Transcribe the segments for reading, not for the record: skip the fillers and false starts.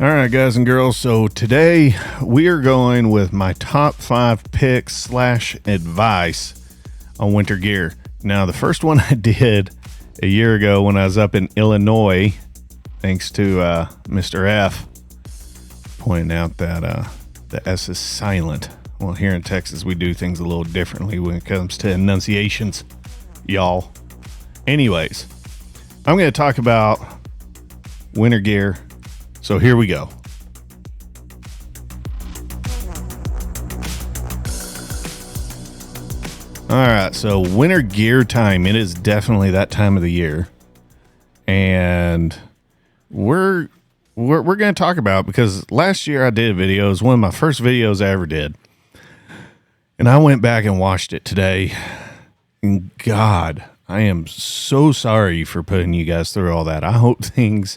All right, guys and girls. So today we are going with my top 5 picks slash advice on winter gear. Now, the first one I did a year ago when I was up in Illinois, thanks to Mr. F pointing out that the S is silent. Well, here in Texas, we do things a little differently when it comes to enunciations, y'all. Anyways, I'm going to talk about winter gear. So here we go. All right, so winter gear time. It is definitely that time of the year, and we're going to talk about, because last year I did a video. It was one of my first videos I ever did, and I went back and watched it today. And God, I am so sorry for putting you guys through all that. I hope things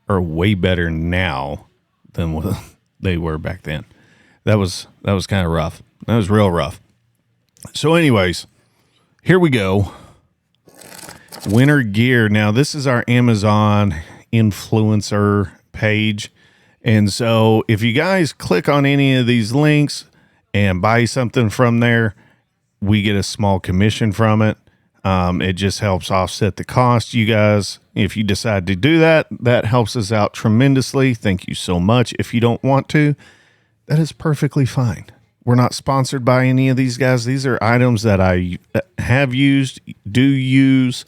are way better now than what they were back then. That was kind of rough. That was real rough. So anyways, here we go. Winter gear. Now, this is our Amazon influencer page. And so if you guys click on any of these links and buy something from there, we get a small commission from it. It just helps offset the cost. You guys, if you decide to do that, that helps us out tremendously. Thank you so much. If you don't want to, that is perfectly fine. We're not sponsored by any of these guys. These are items that I have used, do use,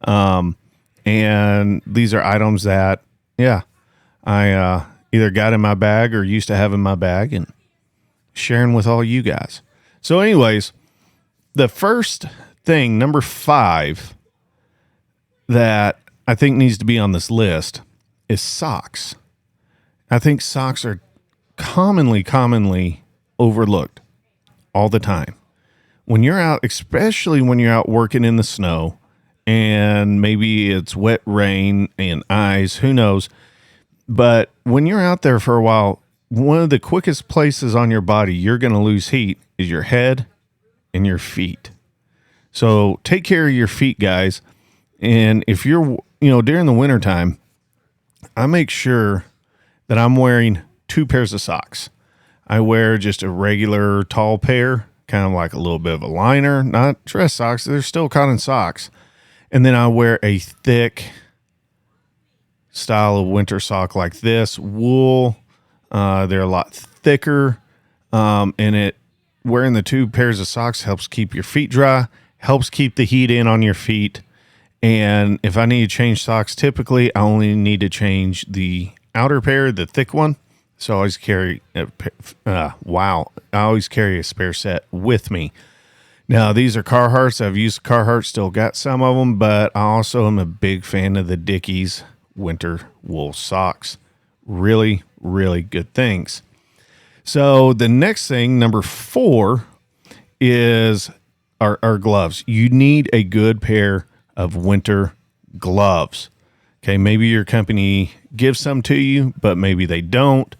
and these are items that, I either got in my bag or used to have in my bag and sharing with all you guys. So anyways, the first thing, number 5, that I think needs to be on this list is socks. I think socks are commonly overlooked all the time. When you're out, especially when you're out working in the snow and maybe it's wet rain and ice, who knows? But when you're out there for a while, one of the quickest places on your body you're going to lose heat is your head and your feet. So take care of your feet, guys. And if you're, during the wintertime, I make sure that I'm wearing 2 pairs of socks. I wear just a regular tall pair, kind of like a little bit of a liner, not dress socks. They're still cotton socks. And then I wear a thick style of winter sock like this, wool. They're a lot thicker. And wearing the 2 pairs of socks helps keep your feet dry, helps keep the heat in on your feet. And if I need to change socks, typically I only need to change the outer pair, the thick one. So I always carry I always carry a spare set with me. Now, these are Carhartts. I've used Carhartt, still got some of them, but I also am a big fan of the Dickies winter wool socks. Really, really good things. So the next thing, number 4, is our gloves. You need a good pair of winter gloves. Okay, maybe your company gives some to you, but maybe they don't.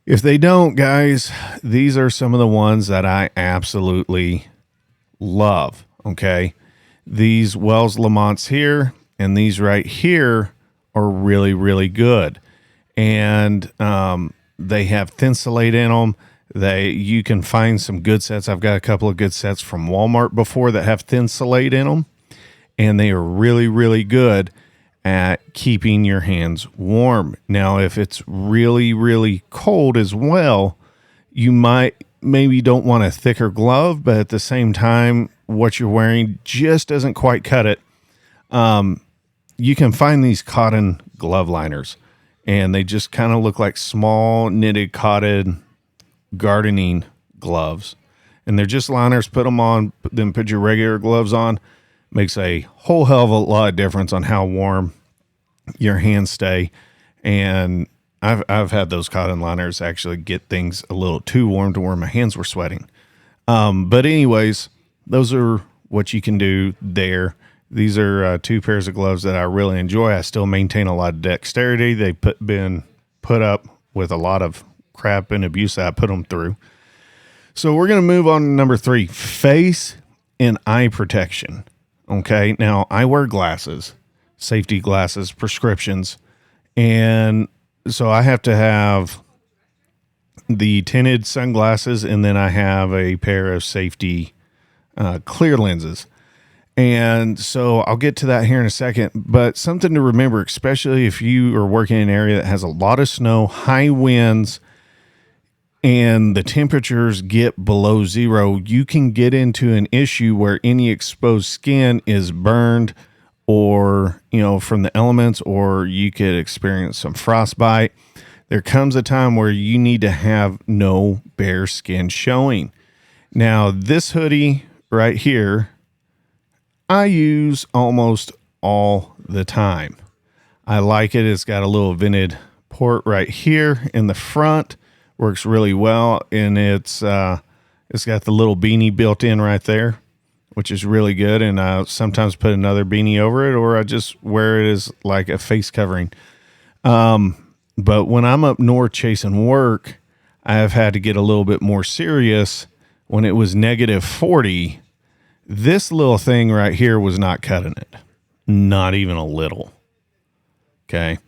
If they don't, guys, these are some of the ones that I absolutely love. Okay, these Wells Lamonts here and these right here are really, really good. And they have Thinsulate in them. You can find some good sets. I've got a couple of good sets from Walmart before that have Thinsulate in them, and they are really, really good at keeping your hands warm. Now, if it's really, really cold as well, you maybe don't want a thicker glove, but at the same time, what you're wearing just doesn't quite cut it. You can find these cotton glove liners, and they just kind of look like small knitted cotton gardening gloves, and they're just liners. Put them on, then put your regular gloves on. Makes a whole hell of a lot of difference on how warm your hands stay. And I've had those cotton liners actually get things a little too warm to where my hands were sweating. But anyways, those are what you can do there. These are 2 pairs of gloves that I really enjoy. I still maintain a lot of dexterity. They've been put up with a lot of crap and abuse that I put them through. So we're going to move on to number 3, face and eye protection. Okay, now I wear glasses, safety glasses, prescriptions, and So I have to have the tinted sunglasses, and then I have a pair of safety clear lenses. And so I'll get to that here in a second. But something to remember, especially if you are working in an area that has a lot of snow, high winds, and the temperatures get below zero, you can get into an issue where any exposed skin is burned or, from the elements, or you could experience some frostbite. There comes a time where you need to have no bare skin showing. Now, this hoodie right here, I use almost all the time. I like it. It's got a little vented port right here in the front. Works really well, and it's got the little beanie built in right there, which is really good. And I sometimes put another beanie over it, or I just wear it as like a face covering. But when I'm up north chasing work, I have had to get a little bit more serious. When it was -40, this little thing right here was not cutting it, not even a little. Okay,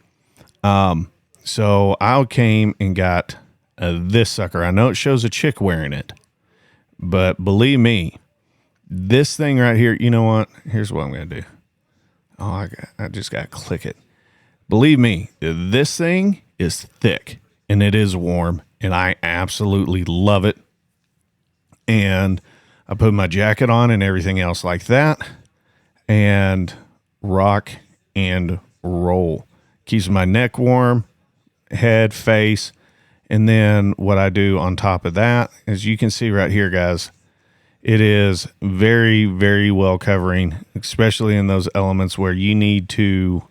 so I came and got this sucker. I know it shows a chick wearing it, but believe me, this thing right here, you know what? Here's what I'm going to do. Oh, I just got to click it. Believe me, this thing is thick and it is warm, and I absolutely love it. And I put my jacket on and everything else like that, and rock and roll. Keeps my neck warm, head, face. And then what I do on top of that, as you can see right here, guys, it is very, very well covering, especially in those elements where you need to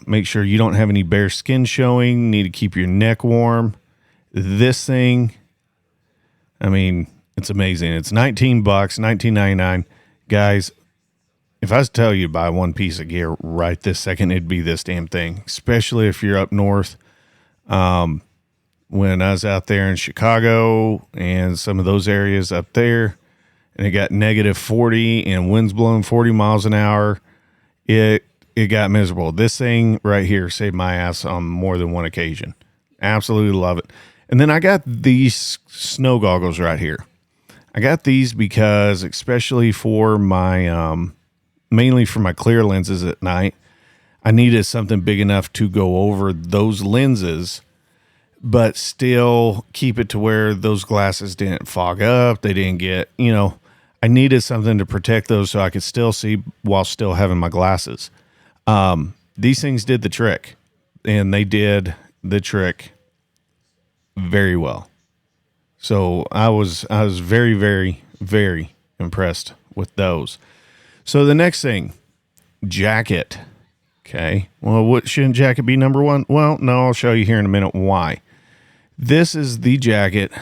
make sure you don't have any bare skin showing. You need to keep your neck warm. This thing, I mean, it's amazing. It's $19, $19.99. Guys, if I was to tell you to buy one piece of gear right this second, it'd be this damn thing, especially if you're up north. When I was out there in Chicago and some of those areas up there, and it got -40 and winds blowing 40 miles an hour, it got miserable. This thing right here saved my ass on more than one occasion. Absolutely love it. And then I got these snow goggles right here. I got these because, especially for my, mainly for my clear lenses at night, I needed something big enough to go over those lenses, but still keep it to where those glasses didn't fog up. They didn't get, I needed something to protect those so I could still see while still having my glasses. These things did the trick, and they did the trick very well. So I was very, very, very impressed with those. So the next thing, jacket. Okay. Well, what shouldn't jacket be number one? Well, no, I'll show you here in a minute why. This is the jacket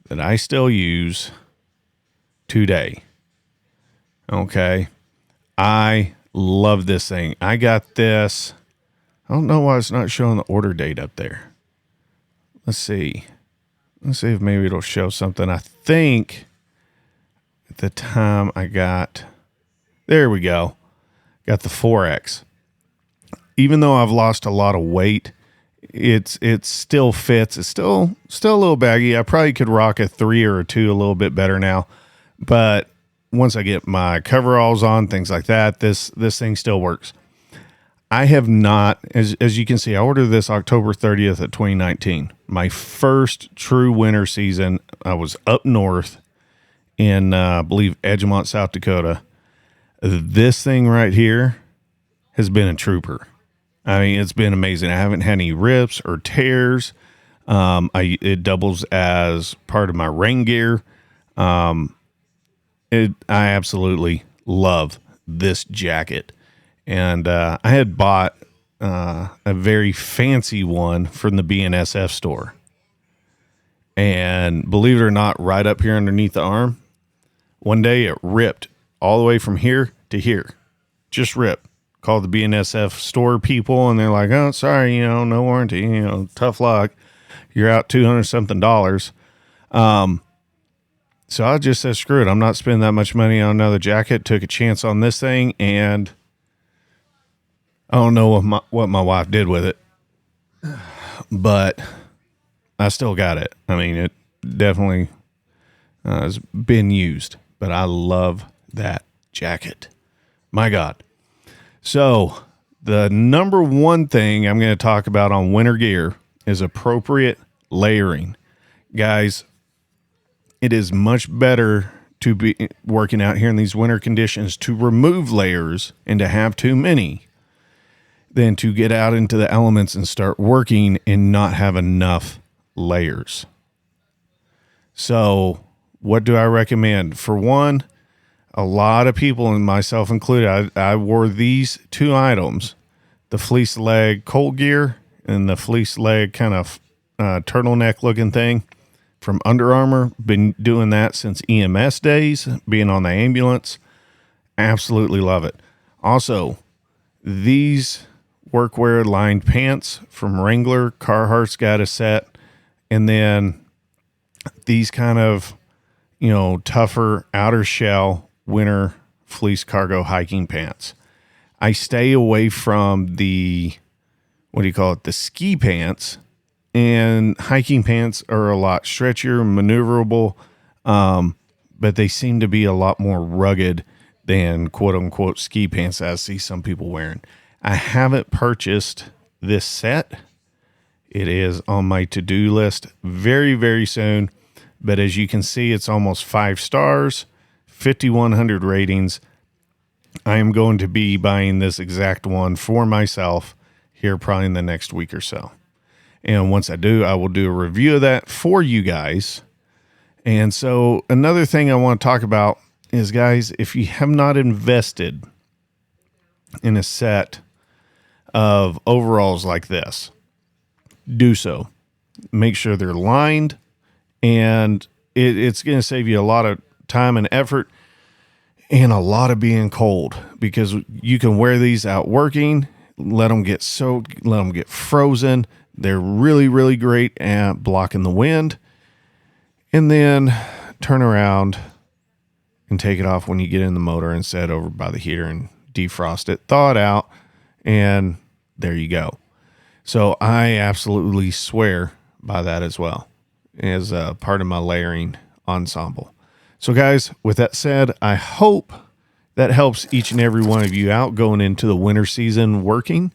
that I still use today. Okay. I love this thing. I got this. I don't know why it's not showing the order date up there. Let's see. Let's see if maybe it'll show something. I think at the time I got, there we go. Got the 4X. Even though I've lost a lot of weight, it still fits. It's still a little baggy. I probably could rock a 3 or a 2 a little bit better now, but once I get my coveralls on, things like that, this thing still works. I have not, as you can see, I ordered this October 30th of 2019. My first true winter season. I was up north in, I believe, Edgemont, South Dakota. This thing right here has been a trooper. I mean, it's been amazing. I haven't had any rips or tears. It doubles as part of my rain gear. I absolutely love this jacket. And I had bought a very fancy one from the BNSF store. And believe it or not, right up here underneath the arm, one day it ripped all the way from here to here. Just ripped. Called the BNSF store people, and they're like, oh, sorry, no warranty, tough luck. You're out $200 something. So I just said, screw it. I'm not spending that much money on another jacket. Took a chance on this thing, and I don't know what my wife did with it. but I still got it. I mean, it definitely has been used, but I love that jacket. My God. So the number one thing I'm going to talk about on winter gear is appropriate layering. Guys, it is much better to be working out here in these winter conditions to remove layers and to have too many than to get out into the elements and start working and not have enough layers. So what do I recommend? For one, a lot of people, and myself included, I wore these two items, the fleece leg cold gear and the fleece leg kind of turtleneck looking thing from Under Armour. Been doing that since EMS days, being on the ambulance. Absolutely love it. Also, these workwear lined pants from Wrangler, Carhartt's got a set. And then these kind of, tougher outer shell winter fleece cargo hiking pants. I stay away from the, the ski pants, and hiking pants are a lot stretchier, maneuverable, but they seem to be a lot more rugged than quote unquote ski pants I see some people wearing. I haven't purchased this set. It is on my to-do list very, very soon. But as you can see, it's almost 5 stars, 5,100 ratings. I am going to be buying this exact one for myself here probably in the next week or so. And once I do, I will do a review of that for you guys. And so another thing I want to talk about is, guys, if you have not invested in a set of overalls like this, do so. Make sure they're lined, and it's going to save you a lot of time and effort and a lot of being cold, because you can wear these out working, let them get soaked, let them get frozen. They're really, really great at blocking the wind. And then turn around and take it off when you get in the motor and set it over by the heater and defrost it, thaw it out, and there you go. So I absolutely swear by that as well as a part of my layering ensemble. So guys, with that said, I hope that helps each and every one of you out going into the winter season working.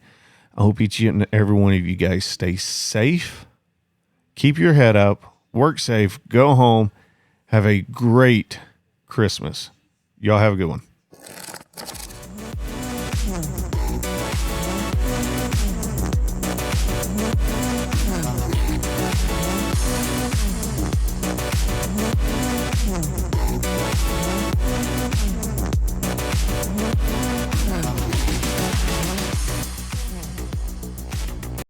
I hope each and every one of you guys stay safe, keep your head up, work safe, go home, have a great Christmas. Y'all have a good one.